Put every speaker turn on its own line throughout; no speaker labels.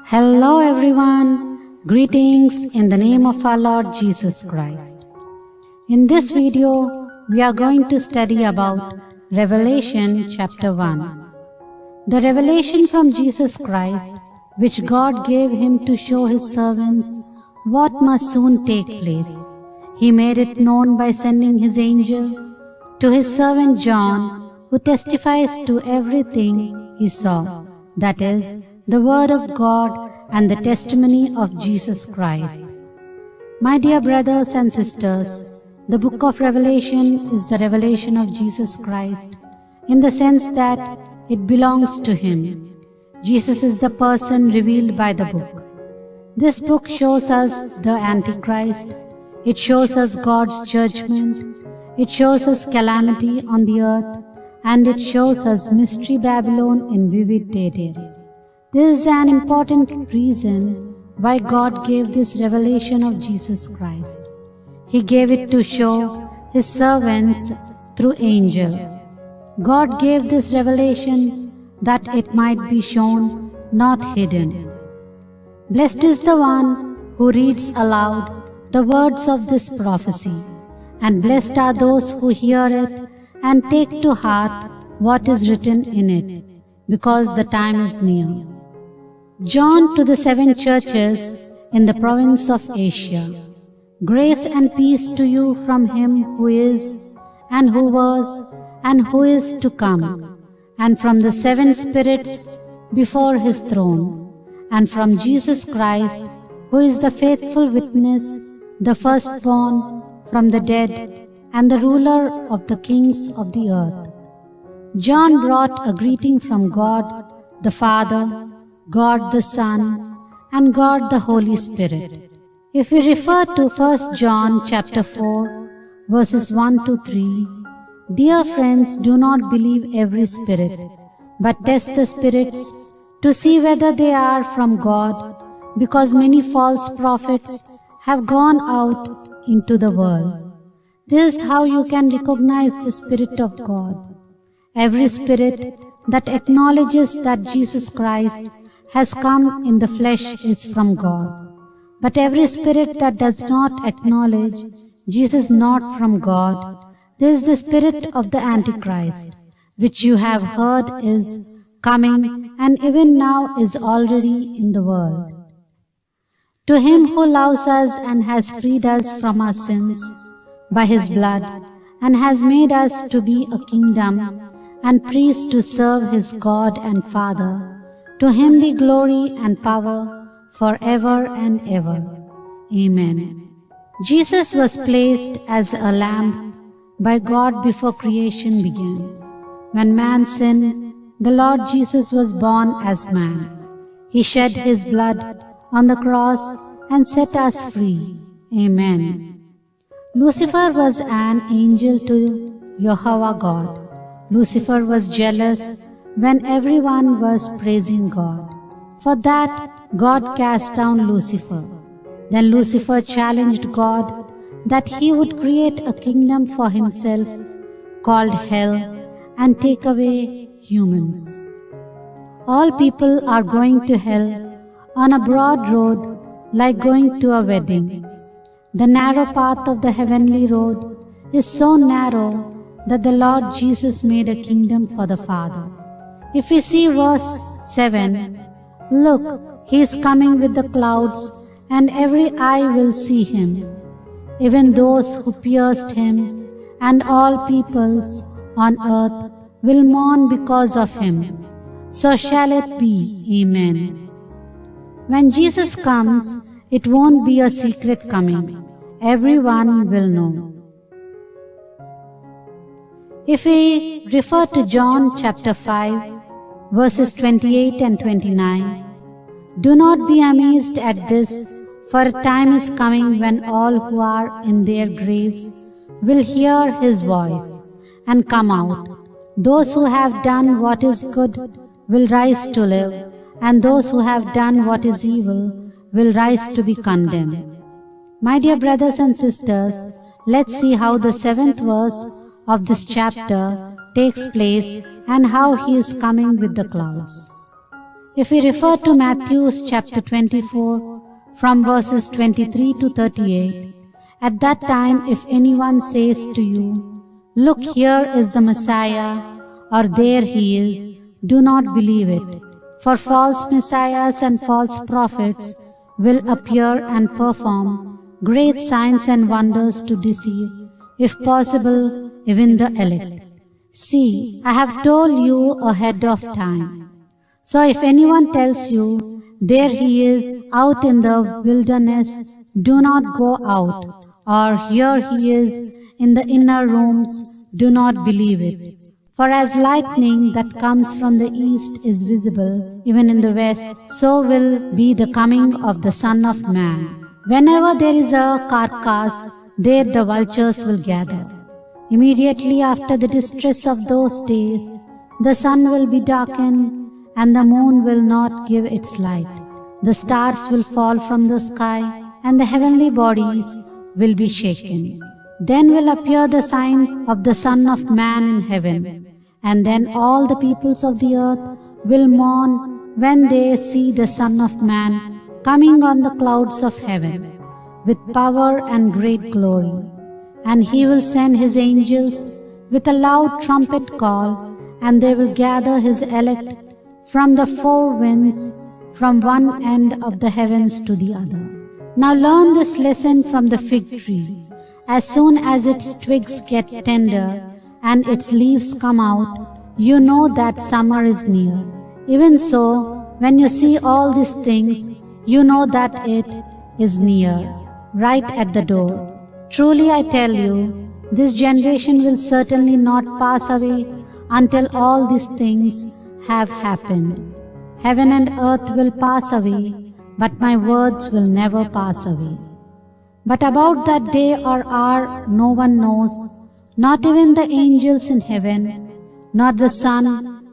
Hello everyone, greetings in the name of our Lord Jesus Christ. In this video, we are going to study about Revelation chapter 1. The revelation from Jesus Christ, which God gave him to show his servants what must soon take place. He made it known by sending his angel to his servant John, who testifies to everything he saw, that is, the word of God and the testimony of Jesus Christ. My dear brothers and sisters, the book of Revelation is the revelation of Jesus Christ in the sense that it belongs to him. Jesus is the person revealed by the book. This book shows us the Antichrist. It shows us God's judgment. It shows us calamity on the earth, and it shows us Mystery Babylon in vivid detail. This is an important reason why God gave this revelation of Jesus Christ. He gave it to show his servants through angel. God gave this revelation that it might be shown, not hidden. Blessed is the one who reads aloud the words of this prophecy, and blessed are those who hear it and take to heart what is written in it, because the time is near. John to the 7 churches in the province of Asia. Grace and peace to you from him who is, and who was, and who is to come, and from the 7 spirits before his throne, and from Jesus Christ, who is the faithful witness, the firstborn from the dead, and the ruler of the kings of the earth. John brought a greeting from God the Father, God the Son, and God the Holy Spirit. If we refer to 1 John chapter 4, verses 1 to 3, dear friends, do not believe every spirit, but test the spirits to see whether they are from God, because many false prophets have gone out into the world. This is how you can recognize the Spirit of God. Every spirit that acknowledges that Jesus Christ has come in the flesh is from God. But every spirit that does not acknowledge Jesus is not from God. This is the spirit of the Antichrist, which you have heard is coming and even now is already in the world. To him who loves us and has freed us from our sins by his blood, and has made us to be a kingdom and priests to serve his God and Father, to him be glory and power forever and ever. Amen. Jesus was placed as a lamb by God before creation began. When man sinned, the Lord Jesus was born as man. He shed his blood on the cross and set us free. Amen. Lucifer was an angel to Jehovah God. Lucifer was jealous when everyone was praising God. For that, God cast down Lucifer. Then Lucifer challenged God that he would create a kingdom for himself called hell and take away humans. All people are going to hell on a broad road like going to a wedding. The narrow path of the heavenly road is so narrow that the Lord Jesus made a kingdom for the Father. If we see verse 7, look, he is coming with the clouds, and every eye will see him, even those who pierced him, and all peoples on earth will mourn because of him. So shall it be. Amen. When Jesus comes, it won't be a secret coming. Everyone will know. If we refer to John chapter 5, verses 28 and 29, do not be amazed at this, for a time is coming when all who are in their graves will hear his voice and come out. Those who have done what is good will rise to live, and those who have done what is evil will rise to be condemned. My dear brothers and sisters, let's see how the 7th verse of this chapter takes place and how he is coming with the clouds. If we refer to Matthew chapter 24 from verses 23 to 38, at that time if anyone says to you, "Look, here is the Messiah," or "There he is," do not believe it. For false messiahs and false prophets will appear and perform great signs and wonders to deceive, if possible, even the elect. See, I have told you ahead of time. So if anyone tells you, "There he is out in the wilderness," do not go out, or "Here he is in the inner rooms," do not believe it. For as lightning that comes from the east is visible even in the west, so will be the coming of the Son of Man. Whenever there is a carcass, there the vultures will gather. Immediately after the distress of those days, the sun will be darkened, and the moon will not give its light. The stars will fall from the sky, and the heavenly bodies will be shaken. Then will appear the signs of the Son of Man in heaven, and then all the peoples of the earth will mourn when they see the Son of Man coming on the clouds of heaven, with power and great glory. And he will send his angels with a loud trumpet call, and they will gather his elect from the four winds, from one end of the heavens to the other. Now learn this lesson from the fig tree. As soon as its twigs get tender and its leaves come out, you know that summer is near. Even so, when you see all these things, you know that it is near, right at the door. Truly I tell you, this generation will certainly not pass away until all these things have happened. Heaven and earth will pass away, but my words will never pass away. But about that day or hour no one knows, not even the angels in heaven, not the Son,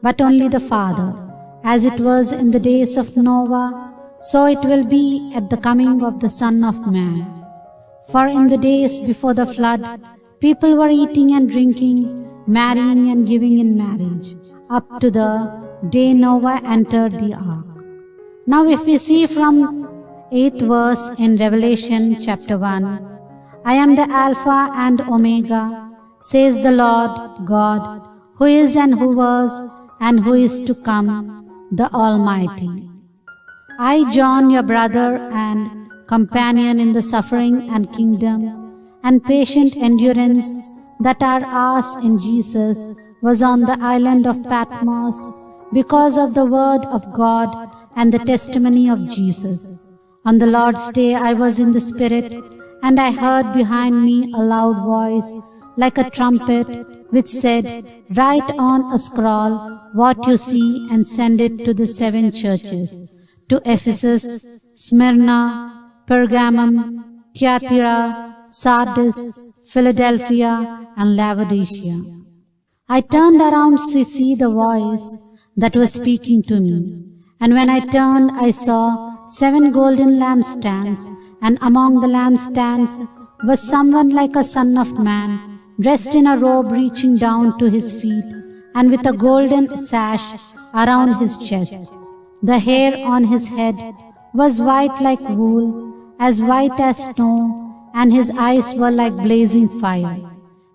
but only the Father. As it was in the days of Noah, so it will be at the coming of the Son of Man. For in the days before the flood, people were eating and drinking, marrying and giving in marriage, up to the day Noah entered the ark. Now if we see from 8th verse in Revelation chapter 1, "I am the Alpha and Omega, says the Lord God, who is and who was and who is to come, the Almighty. I, John, your brother and companion in the suffering and kingdom and patient endurance that are ours in Jesus, was on the island of Patmos because of the word of God and the testimony of Jesus. On the Lord's day I was in the Spirit, and I heard behind me a loud voice like a trumpet, which said, Write on a scroll what you see and send it to the 7 churches, to Ephesus, Smyrna, Pergamum, Thyatira, Sardis, Philadelphia, and Laodicea. I turned around to see the voice that was speaking to me. And when I turned, I saw 7 golden lampstands, and among the lampstands was someone like a son of man, dressed in a robe reaching down to his feet, and with a golden sash around his chest. The hair on his head was white like wool, as white as snow, and his eyes were like blazing fire.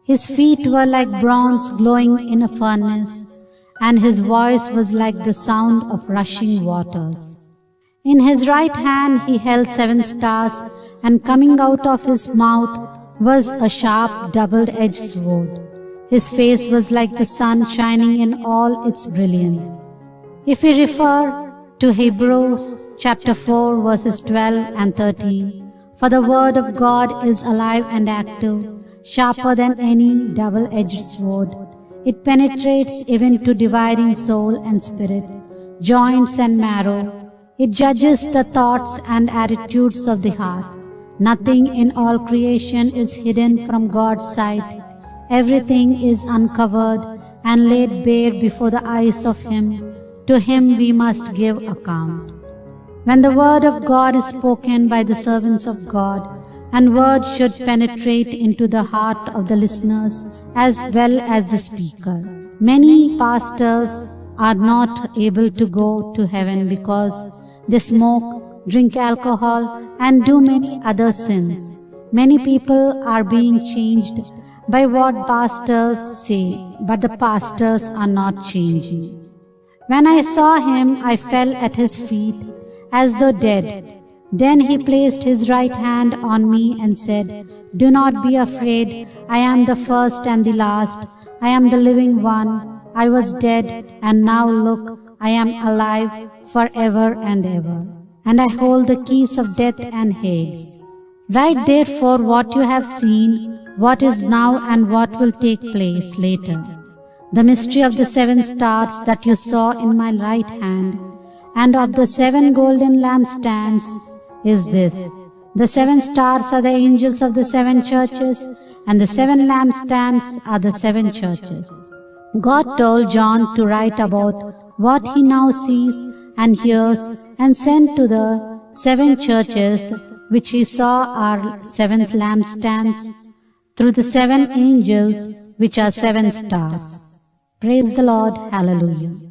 His feet were like bronze glowing in a furnace, and his voice was like the sound of rushing waters. In his right hand he held 7 stars, and coming out of his mouth was a sharp double-edged sword. His face was like the sun shining in all its brilliance. If we refer to Hebrews chapter 4 verses 12 and 13, for the word of God is alive and active, sharper than any double-edged sword. It penetrates even to dividing soul and spirit, joints and marrow. It judges the thoughts and attitudes of the heart. Nothing in all creation is hidden from God's sight. Everything is uncovered and laid bare before the eyes of Him. To Him we must give account. When the word of God is spoken by the servants of God, and word should penetrate into the heart of the listeners as well as the speaker. Many pastors are not able to go to heaven because they smoke, drink alcohol, and do many other sins. Many people are being changed by what pastors say, but the pastors are not changing. When I saw him, I fell at his feet as though dead. Then he placed his right hand on me and said, "Do not be afraid. I am the first and the last. I am the living one. I was dead, and now look, I am alive forever and ever. And I hold the keys of death and Hades. Write therefore what you have seen, what is now and what will take place later. The mystery of the 7 stars that you saw in my right hand, and of the 7 golden lampstands is this. The 7 stars are the angels of the 7 churches, and the 7 lampstands are the 7 churches." God told John to write about what he now sees and hears and sent to the 7 churches which he saw are 7 lampstands through the 7 angels which are 7 stars. Praise the Lord. Hallelujah.